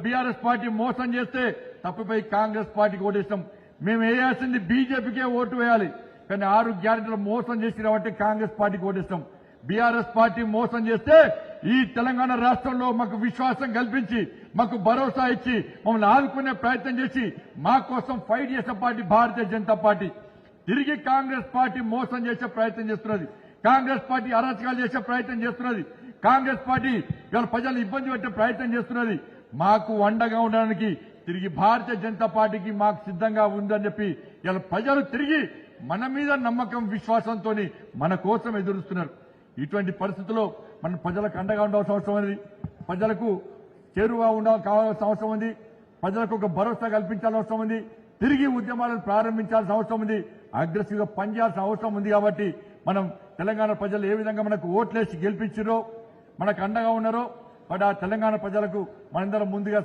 BRS party మోసం చేస్తే తప్పిపోయి కాంగ్రెస్ పార్టీకి ఓటేస్తాం. మేము వేయాల్సింది బీజేపీకే ఓటు వేయాలి. కానీ 6 గ్యారెంటీలు మోసం చేసి కాబట్టి కాంగ్రెస్ పార్టీకి ఓటేస్తాం. బీఆర్ఎస్ పార్టీ మోసం చేస్తే ఈ తెలంగాణ రాష్ట్రంలో మాకు విశ్వాసం కల్పించి మాకు భరోసా ఇచ్చి మమ్మల్ని ఆదుకునే ప్రయత్నం చేసి మా కోసం ఫైట్ చేసే పార్టీ భారతీయ జనతా పార్టీ. తిరిగి కాంగ్రెస్ పార్టీ మోసం చేసే ప్రయత్నం చేస్తున్నది. కాంగ్రెస్ పార్టీ అరాచకాలు చేసే ప్రయత్నం చేస్తున్నది. కాంగ్రెస్ పార్టీ ఇవాళ ప్రజలను ఇబ్బంది పెట్టే ప్రయత్నం చేస్తున్నది. మాకు అండగా ఉండడానికి తిరిగి భారతీయ జనతా పార్టీకి మాకు సిద్ధంగా ఉందని చెప్పి ఇలా ప్రజలు తిరిగి మన మీద నమ్మకం విశ్వాసంతో మన కోసం ఎదురుస్తున్నారు. ఇటువంటి పరిస్థితుల్లో మన ప్రజలకు అండగా ఉండాల్సిన అవసరం ఉంది. ప్రజలకు చేరువగా కావాల్సిన అవసరం ఉంది. ప్రజలకు ఒక భరోసా కల్పించాల్సిన అవసరం ఉంది. తిరిగి ఉద్యమాలను ప్రారంభించాల్సిన అవసరం ఉంది. అగ్రెసివ్ గా పనిచేయాల్సిన అవసరం ఉంది. కాబట్టి మనం తెలంగాణ ప్రజలు ఏ విధంగా మనకు ఓట్లేసి గెలిపించారో మనకు అండగా ఉన్నారో బట్ ఆ తెలంగాణ ప్రజలకు మనందరం ముందుగా